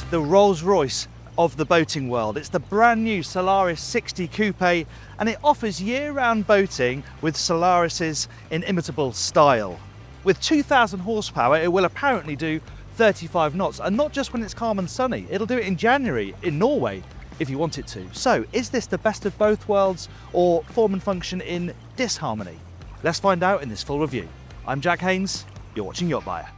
the Rolls-Royce of the boating world. It's the brand new Solaris 60 Coupe, and it offers year-round boating with Solaris's inimitable style. With 2,000 horsepower, it will apparently do 35 knots, and not just when it's calm and sunny. It'll do it in January in Norway if you want it to. So, is this the best of both worlds, or form and function in disharmony? Let's find out in this full review. I'm Jack Haines, you're watching YachtBuyer.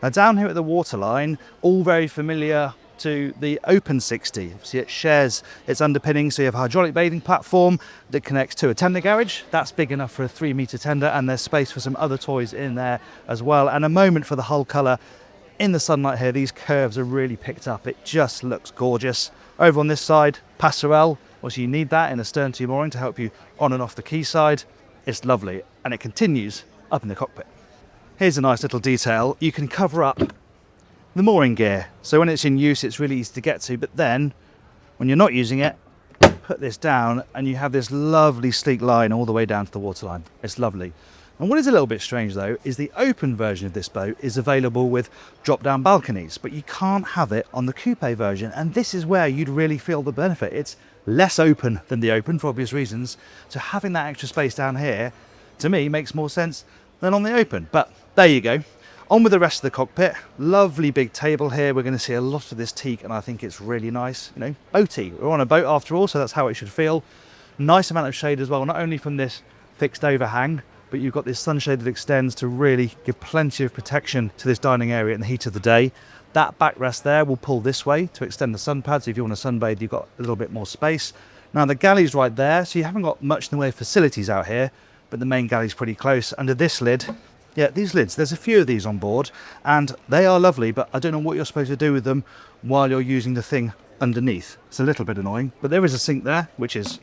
Now down here at the waterline, all very familiar to the Open 60. See, it shares its underpinning, so you have a hydraulic bathing platform that connects to a tender garage. That's big enough for a 3-metre tender, and there's space for some other toys in there as well. And a moment for the hull colour. In the sunlight here, these curves are really picked up. It just looks gorgeous. Over on this side, passerelle. Obviously you need that in a stern to mooring to help you on and off the quayside. It's lovely, and it continues up in the cockpit. Here's a nice little detail. You can cover up the mooring gear. So when it's in use, it's really easy to get to. But then, when you're not using it, put this down and you have this lovely sleek line all the way down to the waterline. It's lovely. And what is a little bit strange though, is the open version of this boat is available with drop-down balconies, but you can't have it on the coupe version. And this is where you'd really feel the benefit. It's less open than the open for obvious reasons. So having that extra space down here, to me, makes more sense than on the open. But there you go. On with the rest of the cockpit. Lovely big table here. We're going to see a lot of this teak, and I think it's really nice. You know, boaty. We're on a boat after all, so that's how it should feel. Nice amount of shade as well, not only from this fixed overhang, but you've got this sunshade that extends to really give plenty of protection to this dining area in the heat of the day. That backrest there will pull this way to extend the sunpad, so if you want to sunbathe, you've got a little bit more space. Now the galley's right there, so you haven't got much in the way of facilities out here, but the main galley's pretty close. Under this lid, yeah, these lids, there's a few of these on board, and they are lovely, but I don't know what you're supposed to do with them while you're using the thing underneath. It's a little bit annoying, but there is a sink there, which is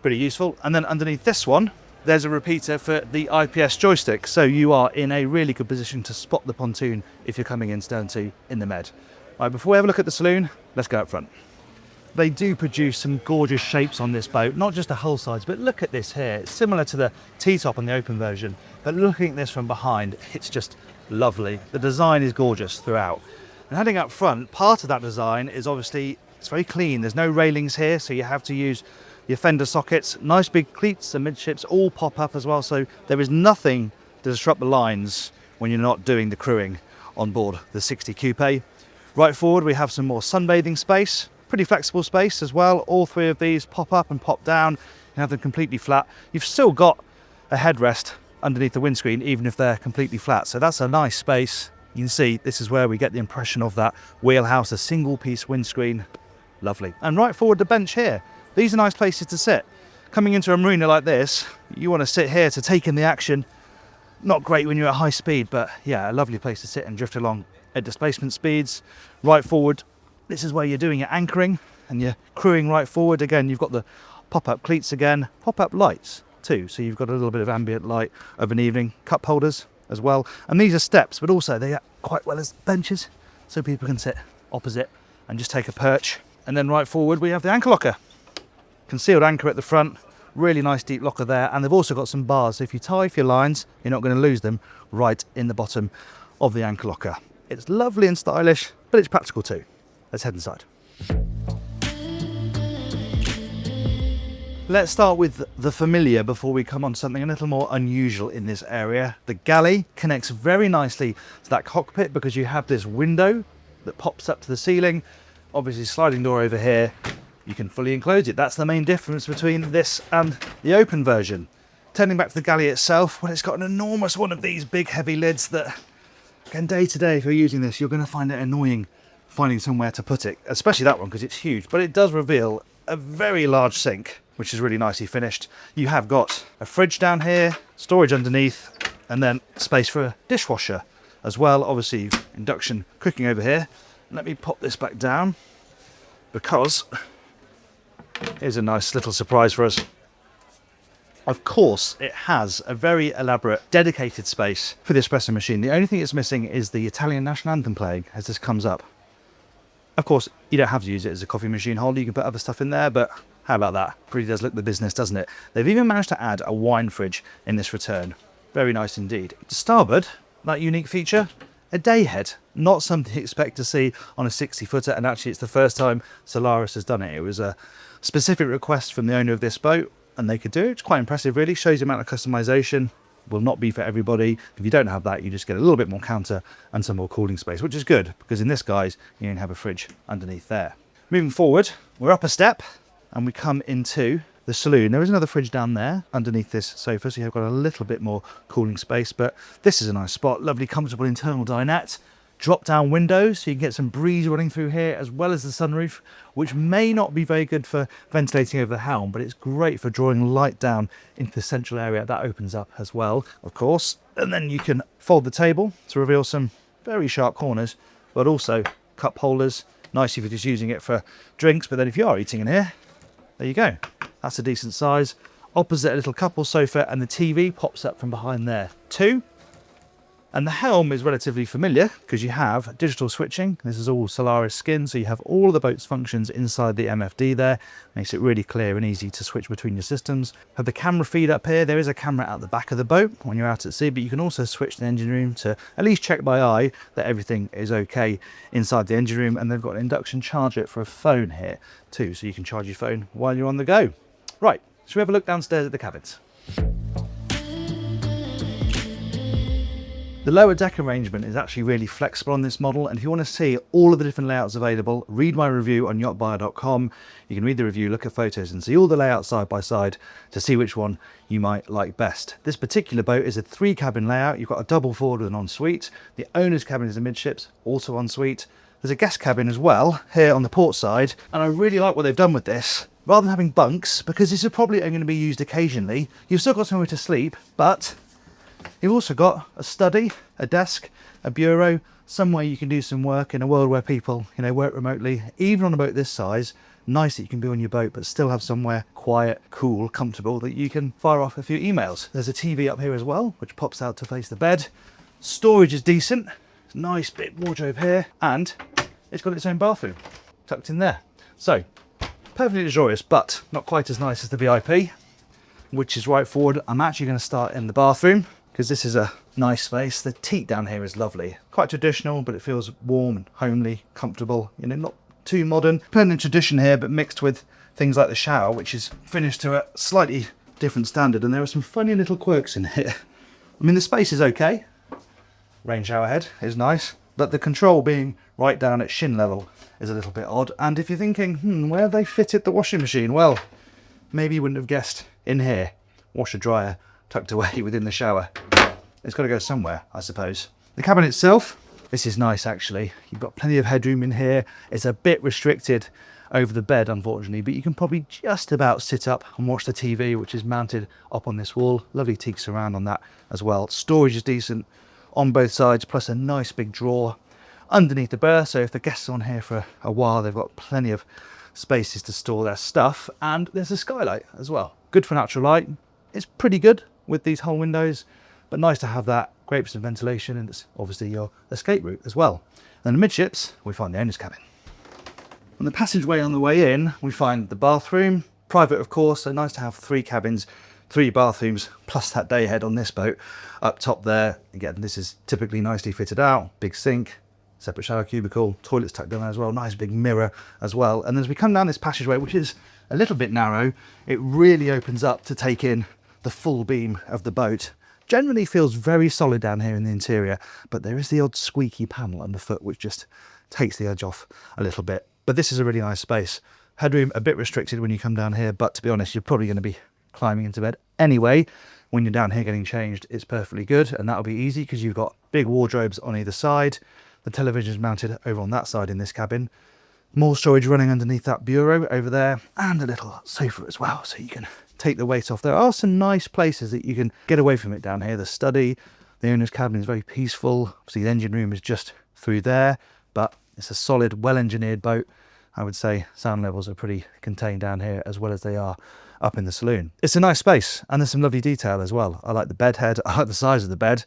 pretty useful. And then underneath this one, there's a repeater for the IPS joystick, so you are in a really good position to spot the pontoon if you're coming in stern to in the med. All right, before we have a look at the saloon, let's go up front. They do produce some gorgeous shapes on this boat, not just the hull sides, but look at this here. It's similar to the T-top on the open version, but looking at this from behind, it's just lovely. The design is gorgeous throughout. And heading up front, part of that design is obviously, it's very clean. There's no railings here, so you have to use your fender sockets. Nice big cleats and midships all pop up as well, so there is nothing to disrupt the lines when you're not doing the crewing on board the 60 Coupe. Right forward, we have some more sunbathing space. Pretty flexible space as well. All three of these pop up and pop down. You have them completely flat. You've still got a headrest underneath the windscreen, even if they're completely flat. So that's a nice space. You can see this is where we get the impression of that wheelhouse, a single piece windscreen. Lovely. And right forward the bench here. These are nice places to sit. Coming into a marina like this, you want to sit here to take in the action. Not great when you're at high speed, but yeah, a lovely place to sit and drift along at displacement speeds. Right forward, this is where you're doing your anchoring and you're crewing right forward. Again, you've got the pop-up cleats again, pop-up lights too. So you've got a little bit of ambient light of an evening, cup holders as well. And these are steps, but also they act quite well as benches, so people can sit opposite and just take a perch. And then right forward, we have the anchor locker. Concealed anchor at the front, really nice deep locker there. And they've also got some bars, so if you tie off your lines, you're not going to lose them right in the bottom of the anchor locker. It's lovely and stylish, but it's practical too. Let's head inside. Let's start with the familiar before we come on to something a little more unusual in this area. The galley connects very nicely to that cockpit because you have this window that pops up to the ceiling. Obviously sliding door over here, you can fully enclose it. That's the main difference between this and the open version. Turning back to the galley itself, well, it's got an enormous one of these big heavy lids that, again, day to day, if you're using this, you're going to find it annoying finding somewhere to put it, especially that one because it's huge. But it does reveal a very large sink, which is really nicely finished. You have got a fridge down here, storage underneath, and then space for a dishwasher as well. Obviously induction cooking over here. Let me pop this back down because here's a nice little surprise for us. Of course, it has a very elaborate dedicated space for the espresso machine. The only thing it's missing is the Italian national anthem playing as this comes up. Of course, you don't have to use it as a coffee machine holder. You can put other stuff in there, but how about that? Pretty does look the business, doesn't it? They've even managed to add a wine fridge in this return. Very nice indeed. To starboard, that unique feature, a day head. Not something you expect to see on a 60-footer, and actually it's the first time Solaris has done it. It was a specific request from the owner of this boat, and they could do it. It's quite impressive, really. Shows the amount of customization. Will not be for everybody. If you don't have that, you just get a little bit more counter and some more cooling space, which is good, because in this, guys, you don't have a fridge underneath there. Moving forward, we're up a step and we come into the saloon. There is another fridge down there underneath this sofa, so you've got a little bit more cooling space, but this is a nice spot. Lovely, comfortable internal dinette. Drop down windows, so you can get some breeze running through here, as well as the sunroof, which may not be very good for ventilating over the helm, but it's great for drawing light down into the central area. That opens up as well, of course. And then you can fold the table to reveal some very sharp corners, but also cup holders. Nice if you're just using it for drinks, but then if you are eating in here, there you go. That's a decent size. Opposite, a little couple sofa, and the TV pops up from behind there too. And the helm is relatively familiar because you have digital switching. This is all Solaris skin, so you have all of the boat's functions inside the MFD there. Makes it really clear and easy to switch between your systems. Have the camera feed up here. There is a camera at the back of the boat when you're out at sea, but you can also switch the engine room to at least check by eye that everything is okay inside the engine room. And they've got an induction charger for a phone here too, so you can charge your phone while you're on the go. Right, should we have a look downstairs at the cabins? The lower deck arrangement is actually really flexible on this model, and if you want to see all of the different layouts available, read my review on yachtbuyer.com. You can read the review, look at photos and see all the layouts side by side to see which one you might like best. This particular boat is a 3-cabin layout. You've got a double forward with an ensuite. The owner's cabin is a midships, also ensuite. There's a guest cabin as well here on the port side, and I really like what they've done with this. Rather than having bunks, because this is probably only going to be used occasionally, you've still got somewhere to sleep, but you've also got a study, a desk, a bureau, somewhere you can do some work in a world where people, work remotely. Even on a boat this size, nice that you can be on your boat, but still have somewhere quiet, cool, comfortable that you can fire off a few emails. There's a TV up here as well, which pops out to face the bed. Storage is decent. Nice big wardrobe here, and it's got its own bathroom tucked in there. So, perfectly luxurious, but not quite as nice as the VIP, which is right forward. I'm actually going to start in the bathroom, because this is a nice space. The teak down here is lovely. Quite traditional, but it feels warm and homely, comfortable. Not too modern. Plenty of tradition here, but mixed with things like the shower, which is finished to a slightly different standard. And there are some funny little quirks in here. I mean, the space is okay. Rain shower head is nice, but the control being right down at shin level is a little bit odd. And if you're thinking, where have they fitted the washing machine? Well, maybe you wouldn't have guessed in here. Washer dryer tucked away within the shower. It's got to go somewhere, I suppose. The cabin itself, this is nice actually. You've got plenty of headroom in here. It's a bit restricted over the bed, unfortunately, but you can probably just about sit up and watch the TV, which is mounted up on this wall. Lovely teak surround on that as well. Storage is decent on both sides, plus a nice big drawer underneath the berth, so if the guests are on here for a while, they've got plenty of spaces to store their stuff. And there's a skylight as well. Good for natural light. It's pretty good with these whole windows, but nice to have that. Great for some ventilation, and it's obviously your escape route as well. And amidships, we find the owner's cabin. On the passageway on the way in, we find the bathroom. Private, of course, so nice to have 3 cabins, 3 bathrooms, plus that day head on this boat up top there. Again, this is typically nicely fitted out. Big sink, separate shower cubicle, toilets tucked in there as well. Nice big mirror as well. And as we come down this passageway, which is a little bit narrow, it really opens up to take in the full beam of the boat. Generally feels very solid down here in the interior, but there is the odd squeaky panel underfoot which just takes the edge off a little bit. But this is a really nice space. Headroom a bit restricted when you come down here, but to be honest, you're probably going to be climbing into bed anyway. When you're down here getting changed, it's perfectly good, and that'll be easy because you've got big wardrobes on either side. The television is mounted over on that side in this cabin. More storage running underneath that bureau over there, and a little sofa as well, so you can take the weight off. There are some nice places that you can get away from it down here. The study, the owner's cabin is very peaceful. Obviously the engine room is just through there, but it's a solid, well-engineered boat. I would say sound levels are pretty contained down here as well as they are up in the saloon. It's a nice space, and there's some lovely detail as well. I like the bed head, I like the size of the bed,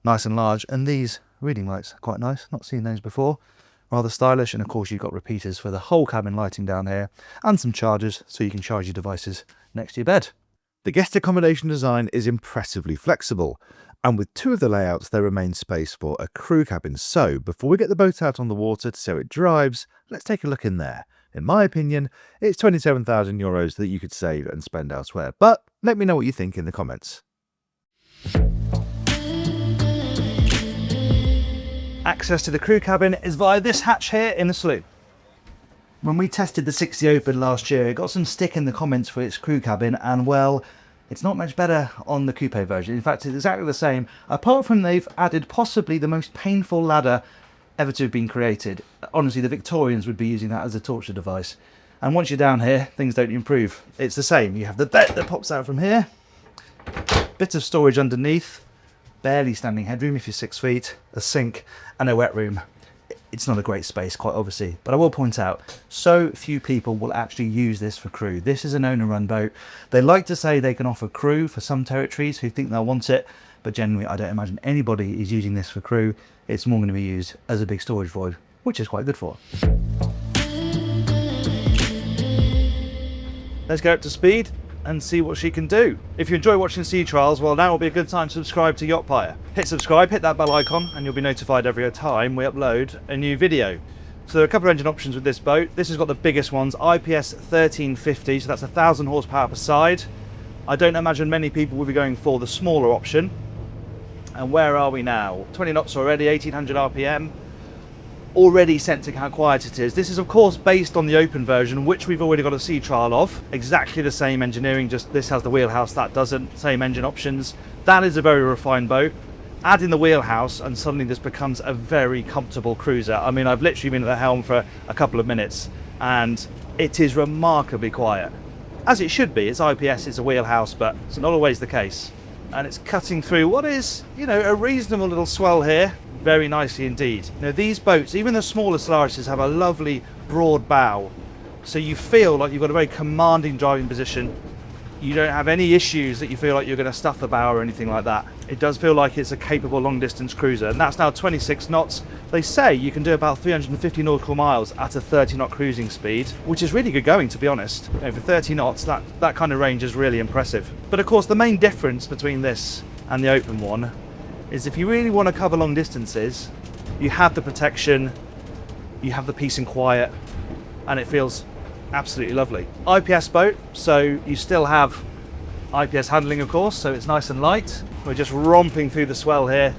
nice and large, and these reading lights are quite nice. Not seen those before. rather stylish. And of course you've got repeaters for the whole cabin lighting down here and some chargers so you can charge your devices next to your bed. The guest accommodation design is impressively flexible, and with two of the layouts there remains space for a crew cabin. So before we get the boat out on the water to see how it drives, let's take a look in there. In my opinion, it's 27,000 euros that you could save and spend elsewhere, but let me know what you think in the comments. Access to the crew cabin is via this hatch here in the saloon. When we tested the 60 Open last year, it got some stick in the comments for its crew cabin, and well, it's not much better on the Coupé version. In fact, it's exactly the same, apart from they've added possibly the most painful ladder ever to have been created. Honestly, the Victorians would be using that as a torture device. And once you're down here, things don't improve. It's the same. You have the bed that pops out from here, bit of storage underneath, barely standing headroom if you're 6 feet, a sink, and a wet room. It's not a great space, quite obviously, but I will point out, so few people will actually use this for crew. This is an owner-run boat. They like to say they can offer crew for some territories who think they'll want it, but generally I don't imagine anybody is using this for crew. It's more going to be used as a big storage void, which is quite good for it. Let's go up to speed and see what she can do. If you enjoy watching sea trials, well, now will be a good time to subscribe to YachtBuyer. Hit subscribe, hit that bell icon, and you'll be notified every time we upload a new video. So there are a couple of engine options with this boat. This has got the biggest ones, IPS 1350, so that's 1,000 horsepower per side. I don't imagine many people will be going for the smaller option. And where are we now? 20 knots already, 1800 RPM. Already sensing how quiet it is. This is of course based on the Open version, which we've already got a sea trial of. Exactly the same engineering, just this has the wheelhouse, that doesn't. Same engine options. That is a very refined boat. Add in the wheelhouse and suddenly this becomes a very comfortable cruiser. I mean, I've literally been at the helm for a couple of minutes and it is remarkably quiet. As it should be. It's IPS, it's a wheelhouse, but it's not always the case. And it's cutting through what is, you know, a reasonable little swell here. Very nicely indeed. Now these boats, even the smaller Solarises, have a lovely broad bow, so you feel like you've got a very commanding driving position. You don't have any issues that you feel like you're going to stuff the bow or anything like that. It does feel like it's a capable long distance cruiser, and that's now 26 knots. They say you can do about 350 nautical miles at a 30 knot cruising speed, which is really good going, to be honest. You know, for 30 knots, that kind of range is really impressive. But of course the main difference between this and the Open one is if you really want to cover long distances, you have the protection, you have the peace and quiet, and it feels absolutely lovely. IPS boat, so you still have IPS handling of course, so it's nice and light. We're just romping through the swell here.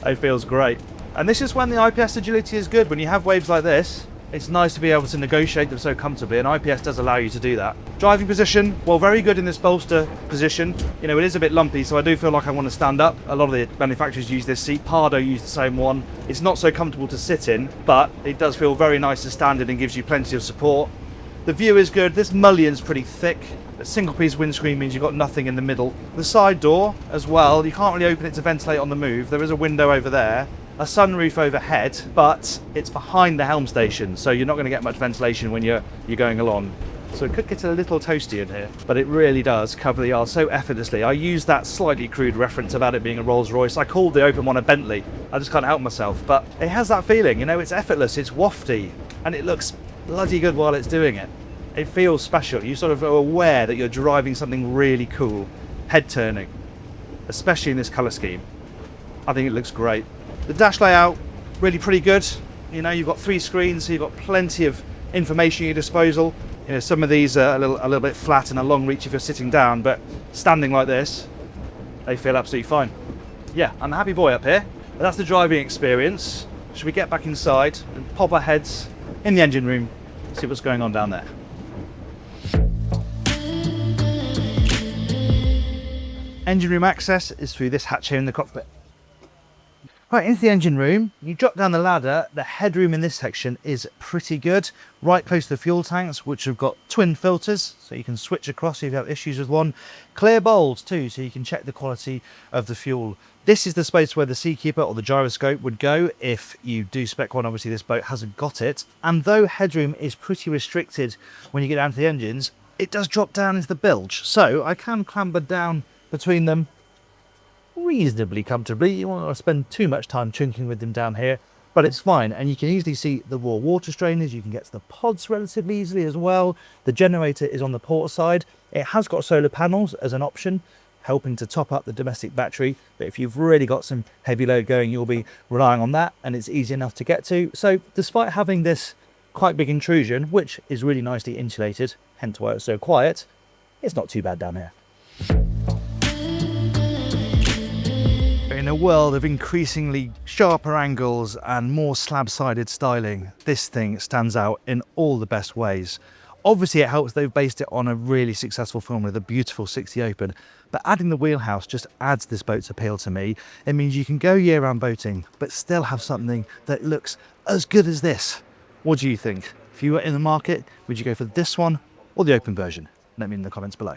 It feels great. And this is when the IPS agility is good. When you have waves like this, it's nice to be able to negotiate them so comfortably, and IPS does allow you to do that. Driving position, well, very good in this bolster position. You know, it is a bit lumpy, so I do feel like I want to stand up. A lot of the manufacturers use this seat. Pardo used the same one. It's not so comfortable to sit in, but it does feel very nice to stand in and gives you plenty of support. The view is good. This mullion's pretty thick. A single piece windscreen means you've got nothing in the middle. The side door as well, you can't really open it to ventilate on the move. There is a window over there. A sunroof overhead, but it's behind the helm station, so you're not going to get much ventilation when you're going along. So it could get a little toasty in here, but it really does cover the yard so effortlessly. I use that slightly crude reference about it being a Rolls Royce. I called the Open one a Bentley. I just can't help myself, but it has that feeling, you know, it's effortless, it's wafty, and it looks bloody good while it's doing it. It feels special. You sort of are aware that you're driving something really cool, head turning, especially in this colour scheme. I think it looks great. The dash layout, really pretty good. You know, you've got 3 screens, so you've got plenty of information at your disposal. You know, some of these are a little bit flat and a long reach if you're sitting down, but standing like this, they feel absolutely fine. Yeah, I'm a happy boy up here. But that's the driving experience. Should we get back inside and pop our heads in the engine room, see what's going on down there? Engine room access is through this hatch here in the cockpit. Right, into the engine room, you drop down the ladder. The headroom in this section is pretty good, right close to the fuel tanks, which have got twin filters, so you can switch across if you have issues with one. Clear bowls too, so you can check the quality of the fuel. This is the space where the Seakeeper or the gyroscope would go if you do spec one. Obviously this boat hasn't got it, and though headroom is pretty restricted when you get down to the engines, it does drop down into the bilge, so I can clamber down between them reasonably comfortably. You won't want to spend too much time chunking with them down here. but it's fine. And you can easily see the raw water strainers. You can get to the pods relatively easily as well. The generator is on the port side. It has got solar panels as an option, helping to top up the domestic battery. But if you've really got some heavy load going, you'll be relying on that, and it's easy enough to get to. So despite having this quite big intrusion, which is really nicely insulated, hence why it's so quiet, it's not too bad down here. In a world of increasingly sharper angles and more slab-sided styling, this thing stands out in all the best ways. Obviously it helps they've based it on a really successful formula, the beautiful 60 Open, but adding the wheelhouse just adds this boat's appeal to me. It means you can go year-round boating, but still have something that looks as good as this. What do you think? If you were in the market, would you go for this one or the Open version? Let me know in the comments below.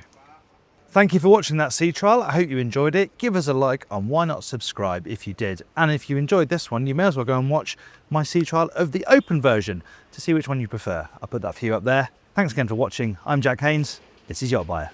Thank you for watching that sea trial. I hope you enjoyed it. Give us a like and why not subscribe if you did. And if you enjoyed this one, you may as well go and watch my sea trial of the Open version to see which one you prefer. I'll put that for you up there. Thanks again for watching. I'm Jack Haines. This is YachtBuyer.